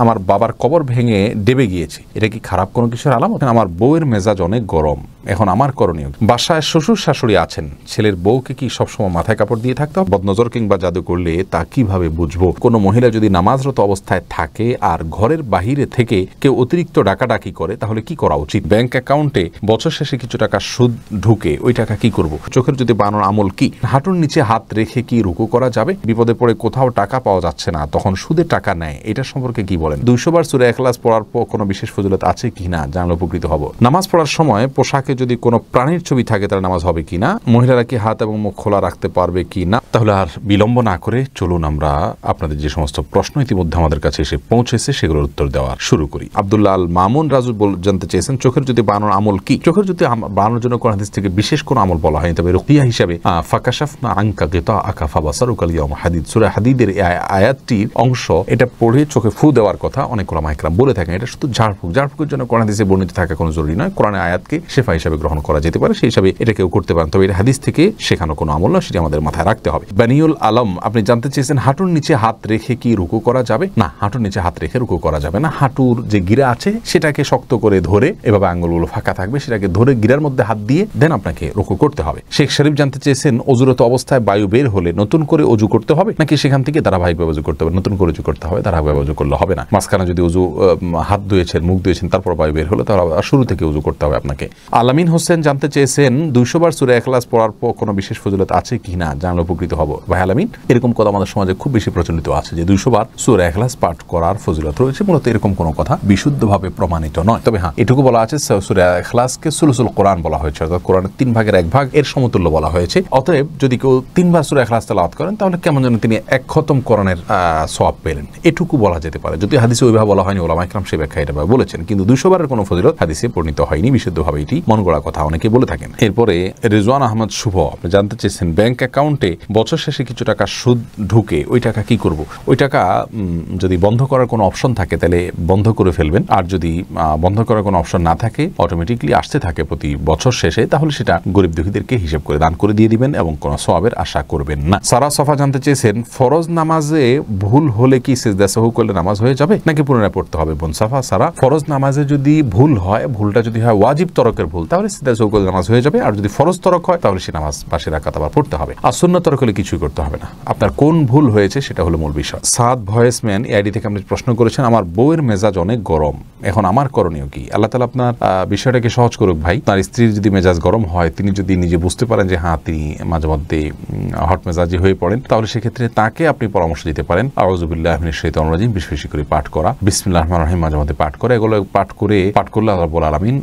আমার বাবার কবর ভেঙে ডেবে গিয়েছে, এটা কি খারাপ কোনো কিছুর আলামত? আমার বউয়ের মেজাজ অনেক গরম, এখন আমার করণীয়? বাসায় শ্বশুর শাশুড়ি আছেন, ছেলের বউকে কি সবসময় মাথায় কাপড় দিয়ে থাকতে হবে? বদনজর কিংবা জাদু করলে তা কিভাবে বুঝবো? কোনো মহিলা যদি নামাজরত অবস্থায় থাকে আর ঘরের বাহিরে থেকে কেউ অতিরিক্ত ডাকাডাকি করে, তাহলে কি করা উচিত? ব্যাংক অ্যাকাউন্টে বছর শেষে কিছু টাকা সুদ ঢুকে, ওই টাকা কি করব? চোখের যদি বানানোর আমল কি? হাঁটুর নিচে হাত রেখে কি রুকু করা যাবে? বিপদে পড়ে কোথাও টাকা পাওয়া যাচ্ছে না, তখন সুদে টাকা নেয়, এটা সম্পর্কে কি বলেন? 200 বার সূরা ইখলাস পড়ার পর কোনো বিশেষ ফজিলত আছে কিনা জানলে উপকৃত হব। নামাজ পড়ার সময় পোশাকে যদি কোনো প্রাণীর ছবি থাকে তাহলে নামাজ হবে কিনা? মহিলারা কি হাত এবং মুখ খোলা রাখতে পারবে কিনা? তাহলে আর বিলম্ব না করে চলুন আমরা আপনাদের যে সমস্ত প্রশ্ন ইতিমধ্যে আমাদের কাছে এসে পৌঁছেছে সেগুলোর উত্তর দেওয়া শুরু করি। আব্দুল্লাহ আল মামুন রাজু জানতে চেয়েছেন, চোখের যদি বানানোর আমল কি? চোখের যদি বানানোর জন্য কোন হাদিস থেকে বিশেষ কোনো আমল বলা হয়নি, তবে রুকিয়া হিসাবে ফাকাশাফনা আনকা গিতাআকা ফাবাসারুকাল ইয়াউমা হাদিদ, সূরা হাদিদের আয়াতটির অংশ, এটা পড়ে চোখে ফু দেওয়ার কথা অনেক ওলামা ইকরাম বলে থাকেন। এটা শুধু ঝাড়ফুঁকের জন্য কোন হাদিসে বর্ণিত থাকা কোনো জরুরি নয়, কোরআনের আয়াতকে শেফা হিসাবে গ্রহণ করা যেতে পারে, সেই হিসাবে এটা কেউ করতে পারেন, তবে এটা হাদিস থেকে শেখানো কোনো আমল না, সেটি আমাদের মাথায় রাখতে হবে। বানিউল আলম আপনি জানতে চেয়েছেন, হাঁটুর নিচে হাত রেখে কি রুকু করা যাবে? না, হাঁটুর নিচে হাত রেখে রুকু করা যাবে না। হাঁটুর যে গিরা আছে সেটাকে শক্ত করে ধরে, এভাবে আঙ্গুলগুলো ফাঁকা থাকবে, সেটাকে ধরে গিরার মধ্যে হাত দিয়ে দেন আপনাকে রুকু করতে হবে। শেখ শরীফ জানতে চেয়েছেন, অজুরত অবস্থায় বায়ু বের হলে নতুন করে অজু করতে হবে নাকি সেখান থেকে ধারাবাহিকভাবে অজু করতে হবে? নতুন করে অজু করতে হবে, ধারাবাহিকভাবে অজু করলে হবে না। মাঝখানে যদি অজু হাত ধুয়েছেন, মুখ ধুয়েছেন, তারপর বায়ু বের হলো, তাহলে শুরু থেকে অজু করতে হবে আপনাকে। আলামিন হোসেন জানতে চেয়েছেন, 200 বার সূরা ইখলাস পড়ার পর কোনো বিশেষ ফজিলত আছে কিনা জানলে উপকৃত হব। ভাই আলামিন, এরকম কথা আমাদের সমাজে খুব বেশি প্রচলিত আছে যে 200 বার সূরা ইখলাস পাঠ করার ফজিলত রয়েছে, মূলত এরকম কোনো কথা বিশুদ্ধভাবে প্রমাণিত নয়। তবে হ্যাঁ, এটুকু বলা আছে সূরা ইখলাসকে সুলুসুল কোরআন বলা হয়েছে, অর্থাৎ কোরআনের 3 ভাগের 1 ভাগ এর সমতুল্য বলা হয়েছে। অতএব যদি কেউ 3 বার সূরা ইখলাস তেলাওয়াত করেন তাহলে কেমন যেন তিনি 1 খতম কোরআনের সওয়াব পেলেন, এটুকু বলা যেতে পারে। যদি হাদিসে ওইভাবে বলা হয়নি, ওলামা ইকরাম সেই ব্যাখ্যা এটা বলেছেন, কিন্তু 200 বারের কোনো ফজিলত হাদিসে বর্ণিত হয়নি, বিশুদ্ধভাবে এটি মন গড়া কথা অনেকে বলে থাকেন। এরপরে রিজওয়ান আহমদ শুভ আপনি জানতে চেয়েছেন, ব্যাংক অ্যাকাউন্টে বছর শেষে কিছু টাকা সুদ ঢুকে, ওই টাকা কি করব? ওই টাকা যদি বন্ধ করার কোনো অপশন থাকে তাহলে বন্ধ করে ফেলবেন, আর যদি বন্ধ করার কোনো অপশন না থাকে, অটোমেটিকলি আসতে থাকে প্রতি বছর শেষে, তাহলে সেটা গরিব দুঃখীদেরকে হিসেব করে দান করে দিয়ে দিবেন এবং কোনো সওয়াবের আশা করবেন না। সারা সফা জানতে চেয়েছেন, ফরজ নামাজে ভুল হলে কি সিজদা সাহু করলে নামাজ হয়ে যাবে নাকি পুনরায় পড়তে হবে? বোন সাফা সারা, ফরজ নামাজে যদি ভুল হয়, ভুলটা যদি হয় ওয়াজিব তরকের ভুল, তাহলে সিজদা সাহু করলে নামাজ হয়ে যাবে, আর যদি ফরজ তরক হয় তাহলে সে নামাজ পাশে রাকাত আবার পড়তে হবে, আর সুন্নাত তরক হলে কিছুই করতে হবে না। আপনার কোন ভুল হয়েছে সেটা হলো মূল বিষয়। সাদ ভয়েসম্যান এআইডি থেকে আপনি প্রশ্ন করেছেন, আমার বউয়ের মেজাজ অনেক গরম, এখন আমার করণীয় কি? আল্লাহ তাআলা আপনার বিষয়টাকে সহজ করুক ভাই। তার স্ত্রীর যদি মেজাজ গরম হয়, তিনি যদি নিজে বুঝতে পারেন যে হ্যাঁ তিনি মাঝে মধ্যে হট মেজাজি হয়ে পড়েন, তাহলে সেক্ষেত্রে তাকে আপনি পরামর্শ দিতে পারেন আউযু বিল্লাহি মিনাশ শাইতানির রাজিম বেশি বেশি করে পাঠ করা, বিসমিল্লাহির রহমানির রহিম মাঝে মধ্যে পাঠ করা, এগুলো পাঠ করলে আল্লাহ রাব্বুল আলামিন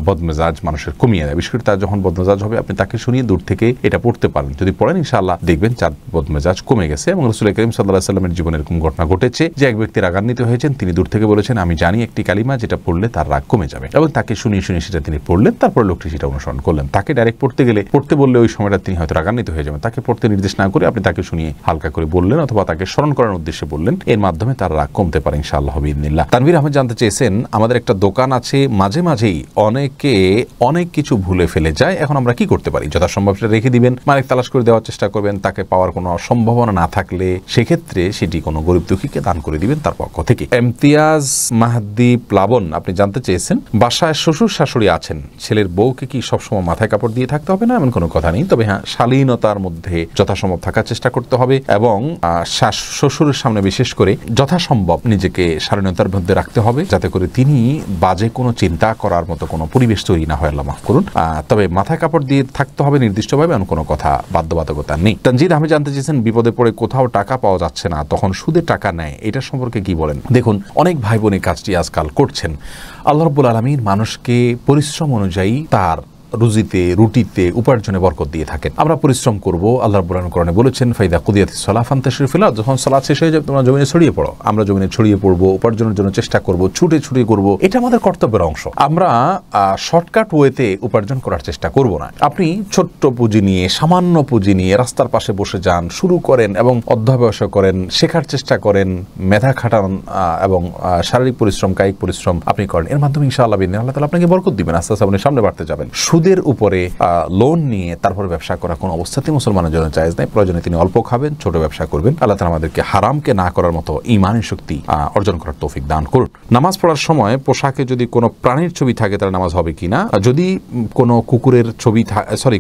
বদমেজাজ মানুষের কমিয়ে দেয়। বিশেষ করে তার যখন বদমেজাজ হবে, আপনি তাকে শুনিয়ে দূর থেকে এটা পড়তে পারেন, যদি পড়েন ইনশাআল্লাহ দেখবেন তার বদমেজাজ কমে গেছে। এবং রাসূল করিম সাল্লাল্লাহু আলাইহি ওয়াসাল্লামের জীবনে এরকম ঘটনা ঘটেছে যে এক ব্যক্তি রাগান্বিত হয়েছেন, তিনি দূর থেকে বলেছেন আমি জানি একটি কালিমা যেটা পড়লে তার রাগ কমে যাবে, এবং তাকে শুনিয়ে সেটা তিনি পড়লেন, তারপর লোকটি সেটা অনুসরণ করলেন। তাকে ডাইরেক্ট পড়তে বললে ওই সময়টা তিনি হয়তো রাগান্বিত হয়ে যাবেন, তাকে পড়তে নির্দেশ না করে আপনি তাকে শুনিয়ে হালকা করে বললেন অথবা তাকে স্মরণ করার উদ্দেশ্যে বললেন, এর মাধ্যমে তার রাগ কমতে পারে ইনশাআল্লাহ বিইذনিল্লাহ। তানভীর আহমেদ জানতে চেয়েছেন, আমাদের একটা দোকান আছে, মাঝে মাঝেই অনেকে অনেক কিছু ভুলে ফেলে যায়, এখন আমরা কি করতে পারি? যথাসম্ভব সেটা রেখে দিবেন, মালিক তালাশ করে দেওয়ার চেষ্টা করবেন, তাকে পাওয়ার কোনো সম্ভাবনা না থাকলে সেক্ষেত্রে সেটি কোনো গরিব দুঃখীকে দান করে দিবেন তার পক্ষ থেকে। ইমতিয়াজ মাহদি প্লাবন আপনি জানতে চেয়েছেন, বাসায় শ্বশুর শাশুড়ি আছেন, ছেলের বউকে কি সবসময় মাথায় কাপড় দিয়ে থাকতে হবে না? এমন কোনো কথা নেই, তবে হ্যাঁ শালীনতার মধ্যে যথাসম্ভব থাকার চেষ্টা করতে হবে এবং শ্বশুরের সামনে বিশেষ করে যথাসম্ভব নিজেকে শালীনতার মধ্যে রাখতে হবে, যাতে করে তিনি বাজে কোনো চিন্তা করার মতো কোনো পরিবেশ তৈরি না হয়, আল্লাহ মাফ করুন। তবে মাথায় কাপড় দিয়ে থাকতে হবে নির্দিষ্টভাবে, এমন কোনো কথা বাধ্যবাধকতা নেই। তানজিদ আহমেদ জানতে চেয়েছেন, বিপদে পড়ে কোথাও টাকা পাওয়া যাচ্ছে না, তখন সুদে টাকা নেয়, এটা সম্পর্কে কি বলেন? দেখুন, অনেক ভাই বোন এই কাজটি আজকাল করছেন। আল্লাহ রাব্বুল আলামিন মানুষকে পরিশ্রম অনুযায়ী তার রুজিতে, রুটিতে, উপার্জনে বরকত দিয়ে থাকেন। আমরা পরিশ্রম করব, আল্লাহ রাব্বুল আলামিন কোরআনে বলেছেন ফাইদা কুদিয়াতিস সালাহ ফান্তাশিরু ফিল আরদ, যখন সালাত শেষ হয়ে যাবে তোমরা জমিনে ছড়িয়ে পড়ো। আমরা জমিনে ছড়িয়ে পড়ব, উপার্জনের জন্য চেষ্টা করব, ছুটে করব, এটা আমাদের কর্তব্যের অংশ। আমরা শর্টকাট ওয়েতে উপার্জন করার চেষ্টা করব না। আপনি ছোট্ট পুঁজি নিয়ে, সামান্য পুঁজি নিয়ে রাস্তার পাশে বসে যান, শুরু করেন এবং অধ্যবসায় করেন, শেখার চেষ্টা করেন, মেধা খাটান এবং শারীরিক পরিশ্রম, কায়িক পরিশ্রম আপনি করেন, এর মাধ্যমে ইনশাআল্লাহ বিইذনিল্লাহ আল্লাহ তাআলা আপনাকে বরকত দিবেন, আস্তে আস্তে আপনি সামনে বাড়তে যাবেন। সুদের উপরে লোন নিয়ে তারপরে ব্যবসা করা কোনো অবস্থাতেই মুসলমানের জন্য জায়েজ নাই। প্রয়োজনে তিনি অল্প খাবেন, ছোট ব্যবসা করবেন। আল্লাহ তাআলা আমাদেরকে হারামকে না করার মতো ঈমানের শক্তি অর্জন করার তৌফিক দান করুন। নামাজ পড়ার সময় পোশাকে যদি কোনো প্রাণীর ছবি থাকে তাহলে নামাজ হবে কিনা? যদি কোনো কুকুরের ছবি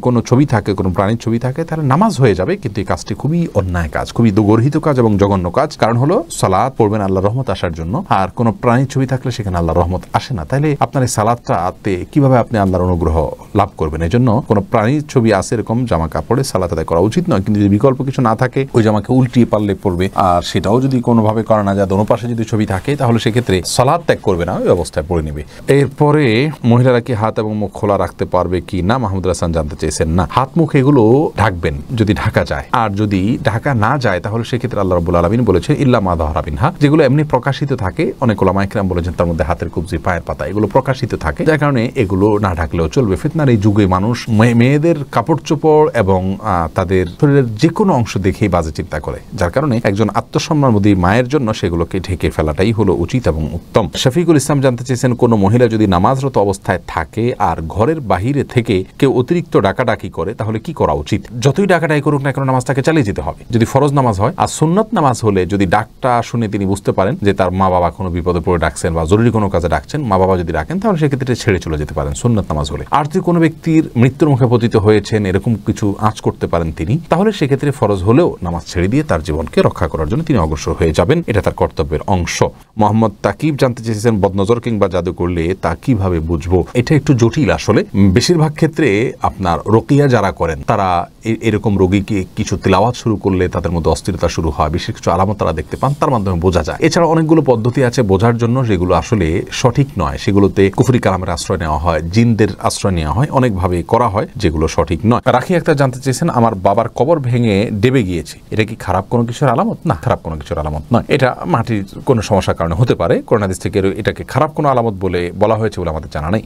কোনো ছবি থাকে, কোনো প্রাণীর ছবি থাকে, তাহলে নামাজ হয়ে যাবে, কিন্তু এই কাজটি খুবই অন্যায় কাজ, খুবই গর্হিত কাজ এবং জঘন্য কাজ। কারণ হলো সালাত পড়বেন আল্লাহর রহমত আসার জন্য, আর কোনো প্রাণীর ছবি থাকলে সেখানে আল্লাহর রহমত আসে না। তাহলে আপনার এই সালাতটাতে কিভাবে আপনি আল্লাহর অনুগ্রহ লাভ করবেন? এই জন্য কোনো প্রাণীর ছবি আছে এরকম জামা কাপড়ে সালাত আদায় করা উচিত নয়। কিন্তু যদি বিকল্প কিছু না থাকে, ওই জামাকে উল্টিয়ে পারলে পড়বে, আর সেটাও যদি কোনোভাবে করা না যায়, দোনো পাশে যদি ছবি থাকে, তাহলে সেক্ষেত্রে সালাত ত্যাগ করবে না, ওই অবস্থায় পড়ে নেবে। এরপরে মহিলারা কি হাত এবং মুখ খোলা রাখতে পারবে কি না, মাহমুদুল হাসান জানতে চেয়েছেন। না, হাত মুখ এগুলো ঢাকবেন যদি ঢাকা যায়, আর যদি ঢাকা না যায় তাহলে সেক্ষেত্রে আল্লাহ রাব্বুল আলামিন বলেছে ইল্লা মা যাহারা মিনহা, যেগুলো এমনি প্রকাশিত থাকে, অনেক উলামা ইকরাম বলেছেন তার মধ্যে হাতের কবজি, পায়ের পাতা, এগুলো প্রকাশিত থাকে, যার কারণে এগুলো না ঢাকলেও চলবে। ফিতনার এই যুগে মানুষ মেয়েদের কাপড় চোপড় এবং তাদের শরীরের যে কোনো অংশ দেখেই বাজে চিন্তা করে, যার কারণে একজন আত্মসম্মানবোধী মায়ের জন্য সেগুলোকে ঢেকে ফেলাটাই হলো উচিত এবং উত্তম। শফিকুল ইসলাম জানতে চেয়েছেন, কোন মহিলা যদি নামাজরত অবস্থায় থাকে আর ঘরের বাহিরে থেকে কেউ অতিরিক্ত ডাকাডাকি করে তাহলে কি করা উচিত? যতই ডাকাডাকি করুক না কেন, নামাজটাকে চালিয়ে যেতে হবে যদি ফরজ নামাজ হয়। আর সুন্নত নামাজ হলে যদি ডাকটা শুনে তিনি বুঝতে পারেন যে তার মা বাবা কোনো বিপদে পড়ে ডাকছেন বা জরুরি কোনো কাজে ডাকছেন, মা বাবা যদি ডাকেন তাহলে সেক্ষেত্রে ছেড়ে চলে যেতে পারেন সুন্নত নামাজ হলে। আর যদি কোনো ব্যক্তির মৃত্যুর মুখে পতিত হয়েছেন, এরকম কিছু আঁচ করতে পারেন তিনি, তাহলে সেক্ষেত্রে ফরজ হলেও নামাজ ছেড়ে দিয়ে তার জীবনকে রক্ষা করার জন্য তিনি অগ্রসর হয়ে যাবেন, এটা তার কর্তব্যের অংশ। মোহাম্মদ তাকিব জানতে চেয়েছেন, বদনজর কিংবা জাদু করলে তা কিভাবে বুঝবো? এটা একটু জটিল আসলে। বেশিরভাগ ক্ষেত্রে আপনার রুকিয়া যারা করেন তারা এরকম রোগীকে কিছু তিলাওয়াত শুরু করলে তাদের মধ্যে অস্থিরতা শুরু হয়, বিশেষ কিছু আলামত তারা দেখতে পান, তার মাধ্যমে বোঝা যায়। এছাড়া অনেকগুলো পদ্ধতি আছে বোঝার জন্য, যেগুলো আসলে সঠিক নয়। সেগুলোতে কুফরি কালামের আশ্রয় নেওয়া হয়, জিনদের আশ্রয় নেওয়া হয়, অনেকভাবে করা হয়, যেগুলো সঠিক নয়। রাখি আক্তার জানতে চেয়েছেন, আমার বাবার কবর ভেঙে ডেবে গিয়েছে, এটা কি খারাপ কোনো কিছুর আলামত? না, খারাপ কোনো কিছুর আলামত নয়। এটা মাটির কোনো সমস্যার কারণে হতে পারে। কোরআন হাদিস থেকে এটাকে খারাপ কোনো আলামত বলে বলা হয়েছে বলে আমাদের জানা নেই।